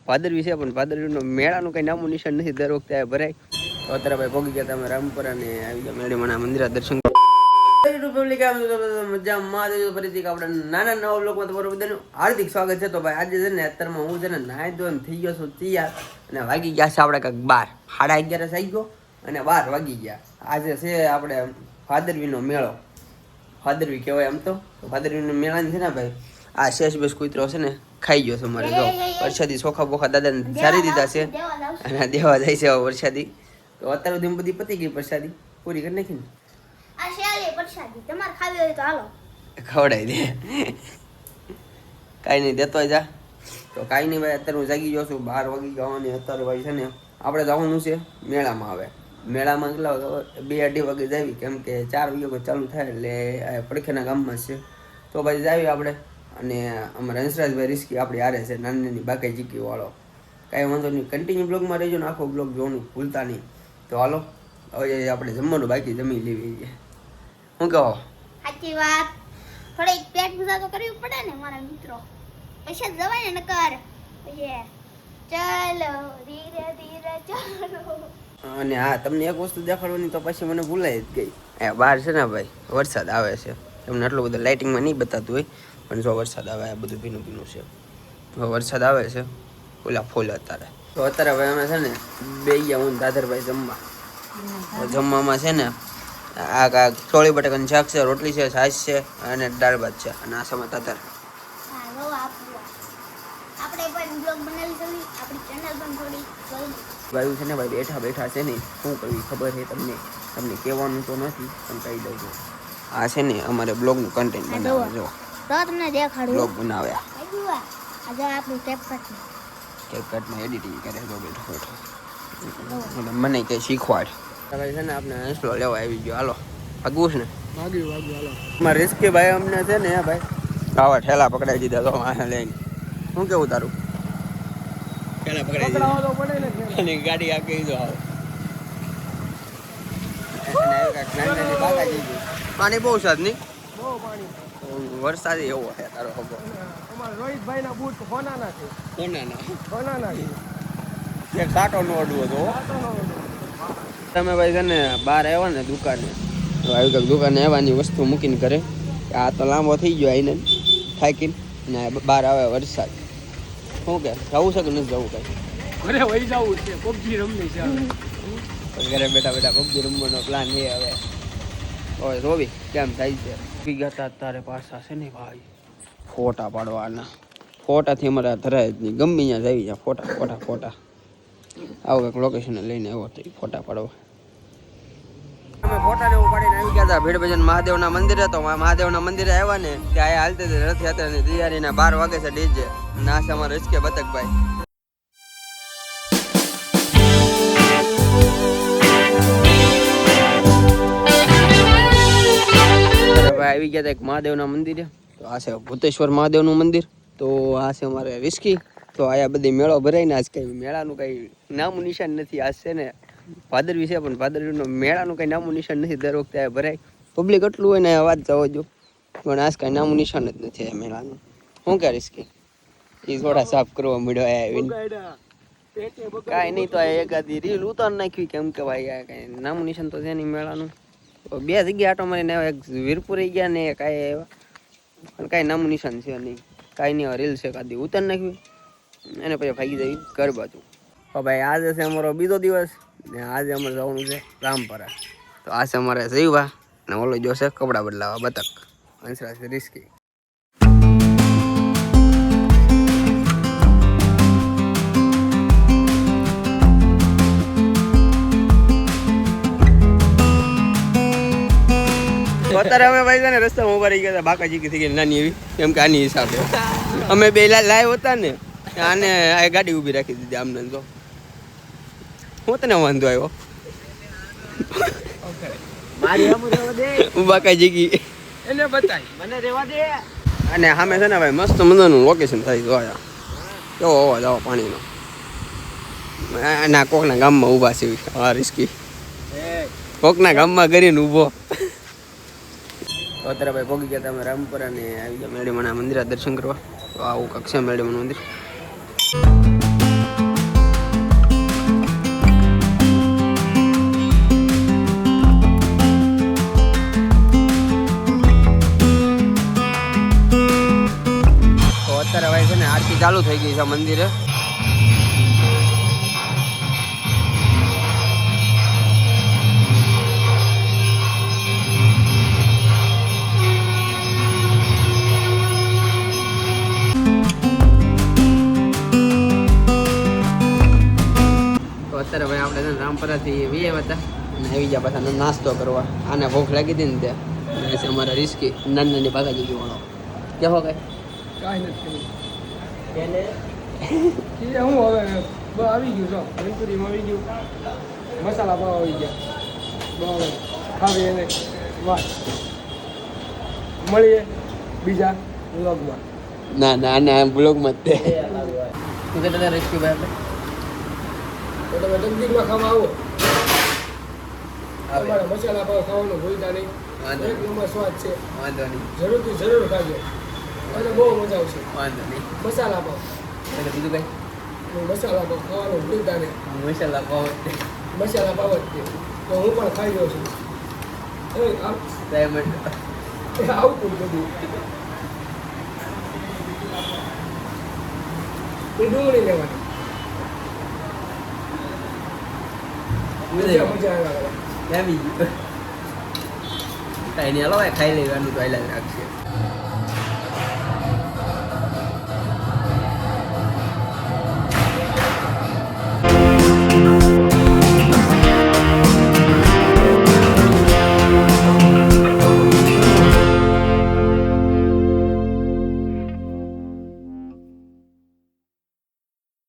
ભાદરવી છે પણ ભાદરવીનો મેળાનું કંઈ નામું નિશાન નથી. દર વખતે આ ભરાય. તો અત્યારે ભાઈ પહોંચી ગયા તમે રામપુરા અને આવી ગયા મેળીમાના મંદિર દર્શન નાના નવા બ્લોગમાં તમારું બધાનું હાર્દિક સ્વાગત છે. તો ભાઈ આજે છે ને અત્યારમાં હું છે ને નાહી ધોઈને થઈ ગયો છું તૈયાર અને વાગી ગયા છે આપણે કંઈક 12 11:30 આવી ગયો અને 12 વાગી ગયા. આજે છે આપણે ભાદરવીનો મેળો. ભાદરવી કહેવાય આમ તો ભાદરવીનો મેળાની છે ને ભાઈ આ શેષ બસ કૂતરો છે ને ખાઈ ગયો છે મારે. જો વરસાદી ચોખા બોખા દાદાને સારી દીધા છે અને દેવા જાય છે વરસાદી. તો અત્યારે સુધી બધી પતી ગઈ પ્રસાદી પૂરી કરી નાખી ને આ શેલી પ્રસાદી તમારે ખાવી હોય તો હાલો ખવડાવી દે. કાંઈ નહીં દેતો જા. તો કાંઈ નહીં ભાઈ અત્યારે હું જાગી ગયો છું 12 વાગી ગયા અને અત્યારે ભાઈ છે ને આપણે જવાનું છે મેળામાં. આવે મેળામાં કેટલા 2-2:30 વાગે જાવી કેમ કે 4 વાગે ચાલુ થાય એટલે પડખેના ગામમાં છે. તો ભાઈ જાવી આપણે અને અમારા હંસરાજભાઈ રિસ્કી આપણી હારે છે નાની નાની બાકી ચીકી વાળો. કાંઈ વાંધો નહીં કન્ટિન્યુ બ્લોગમાં રહેજો ને આખો બ્લોગ જોવાનું ભૂલતા નહીં. તો હાલો હવે આપણે જમવાનું બાકી જમી લેવી. શું કહો? સાચી વાત. થોડીક પેટ પૂજા તો કરવી પડે ને મારા મિત્રો. પછી જવાય ને નકર ચાલો ધીરે ધીરે ચાલો. અને હા તમને એક વસ્તુ દેખાડવાની તો પછી મને ભૂલાઈ જ ગઈ. બહાર છે ને ભાઈ વરસાદ આવે છે. તમને આટલું બધું લાઇટિંગમાં નહીં બતાતું હોય પણ જો વરસાદ આવે આ બધું ભીનું ભીનું છે. હવે વરસાદ આવે છે ઓલા ફૂલ અત્યારે. તો અત્યારે ભાઈ અમે છે ને બે ગયા હું દાદરભાઈ જમવા. જમવામાં છે ને આ ચોળી બટાકાનું શાક છે, રોટલી છે, છાશ છે અને દાળ ભાત છે અને આ સમય તાતર. આપણે પણ બ્લોગ બનાવી દઈએ આપણી ચેનલ પણ થોડી ભાઈ છે ને ભાઈ બેઠા બેઠા છે ને શું કરવી ખબર છે તમને કહેવાનું તો નથી પણ કહી દઉં છું. આ છે ને અમારે બ્લોગનું કન્ટેન્ટ બનાવે. જો તો તમને દેખાડું બ્લોગ બનાવ્યા. આજે આપણું કેપકટમાં એડિટિંગ કરે તો બેઠો બેઠો મને કંઈ શીખવાડ. હવે છે ને આપણે હંસલો લેવા આવી ગયો. હાલો ભાગવું છે ને ભાગ્યું હાલો. મારા રિસ્કી ભાઈ અમને છે ને ભાઈ આવા ઠેલા પકડાઈ દીધા તો મારે લઈને. શું કેવું તારું? ઠેલા પકડાઈ દીધા ગાડી આખી જો આવો પાણી બહુ સાદ નહીં વરસાદ એવો છે તારો ખબર. રોહિતભાઈના બૂટ હોનાના છે. હોનાના છે. એક કાંટો નો અડવો તો તમે ભાઈ છે ને બહાર આવ્યા ને દુકાને તો આવી કંઈક દુકાને આવવાની વસ્તુ મૂકીને કરે આ તો લાંબો થઈ ગયો આઈને થાકીને ને બહાર આવે વરસાદ. શું કે જવું છે કે નથી જવું? કઈ ઘરે વહી જવું છે પબજી રમવી છે. ઘરે બેઠા બેઠા પબજી રમવાનો પ્લાન છે હવે. હવે રોવી કેમ થાય છે? પી ગયા તારે પાછા છે ને ભાઈ ફોટા પાડવાના. ફોટાથી અમારે ધરાય જ નહીં. ગમે ત્યાં આવી જાય ફોટા આવું કંઈક લોકેશન લઈને આવ્યો તો ફોટા પાડવા. અમે ફોટા ને એવું પાડીને આવી ગયા હતા ભીડ ભજન મહાદેવના મંદિરે. તો મહાદેવના મંદિરે આવ્યા ને ત્યાં હાલતી હતી રથયાત્રાની તૈયારીના 12 વાગે છે ડીજે. ના છે અમારા રિસ્કે બતકભાઈ. આવી ગયા હતા એક મહાદેવના મંદિરે. તો આ છે ભૂતેશ્વર મહાદેવનું મંદિર. તો આ છે અમારે રિસ્કી. તો આયા બધી મેળો ભરાય ને આજ કઈ મેળાનું કઈ નામું નિશાન નથી. આજ છે ને ભાદરવી છે પણ ભાદરવીનો મેળાનું કઈ નામું નિશાન નથી. દર વખતે આ ભરાય પબ્લિક એટલું હોય ને વાત જવા જો પણ આજ કઈ નામું નિશાન જ નથી આ મેળાનું. શું કે રિસ્કી એ થોડા સાફ કરવા મળ્યો આવીને કાંઈ નહીં તો એકાદી રીલ ઉતાર નાખવી કેમ કે ભાઈ આ કઈ નામું નિશાન તો છે નહીં મેળાનું. 2 જગ્યા આટો મારીને એક વીરપુર ગયા ને કાંઈ એવા પણ કાંઈ નામું નિશાન છે નહીં. કાંઈ નહીં રીલ છે કાદી ઉતાર નાખવી એને પછી ભાગી જાય ઘર બાજુ. તો ભાઈ આજે છે અમારો બીજો દિવસ ને આજે અમારે જવાનું છે રામપરા. તો આ છે અમારે જઈવા ને ઓલો જોશે કપડાં બદલાવા બતક હંસરાજ રિસ્કી. અત્યારે અમે ભાઈ છે ને રસ્તામાં ઉભા રહી ગયા હતા. બાકા ચીકી થઈ ગઈ નાની એવી કેમ કે આની હિસાબે અમે બે લાઈવ હતા ને આને આ ગાડી ઊભી રાખી દીધી આમને. તો હું તને વાંધો આવ્યો બાકા ચીકી એને બતાય મને રહેવા દે. અને સામે છે ને ભાઈ મસ્ત મજાનું લોકેશન થાય. જોયા કેવો અવાજ આવો પાણીનો. ના કોકના ગામમાં ઊભા છે. હા રિસ્કી કોકના ગામમાં કરીને ઊભો. તો અત્યારે ભાઈ પહોંચી ગયા તમે રામપુરા ને આવી ગયા મેળીમાના મંદિરે દર્શન કરવા. તો આવું કક્ષા મેળીમાનું મંદિર. થઈ ગઈ છે મંદિરે. તો અત્યારે ભાઈ આપણે રામપરાથી વીએ હતા અને આવી ગયા પાછા નાસ્તો કરવા. આને ભૂખ લાગી હતી ને ત્યાં છે અમારા રિસ્કી નાની પાકા જઈ વાળો કેવો કઈ કાંઈ નથી એને હું હવે આવી ગયું છો રંગપુરીમાં આવી ગયું મસાલા પાવ આવી ગયા બરાબર ખાવી એને વાત મળીએ બીજા વ્લોગમાં. ના ના આને બ્લોગમાં જ તે શું કહેતા હતા રિસ્કી ભાઈ તો તમે તકદીરમાં ખાવા આવો તમારા મસાલા પાવ ખાવાનું ભૂલતા નહીં. વાંધો એક નંબર સ્વાદ છે. વાંધો નહીં જરૂરથી જરૂર ખાજો અને બહુ મજા આવશે. વાંધો નહીં મસાલા પાવ એટલે બીજું કઈ મસાલા પાવ ખાવાનું ભૂલતા નહીં. મસાલા પાવ મસાલા પાવ જ છે તો હું પણ ખાઈ રહ્યો છું. ડાયમંડ આવતું બધું એ ડુંગળી લેવાની મજા મજા આવે. એમી કાંઈ નહીં હલો ખાઈ લેવાનું તો આયલા રાખશે.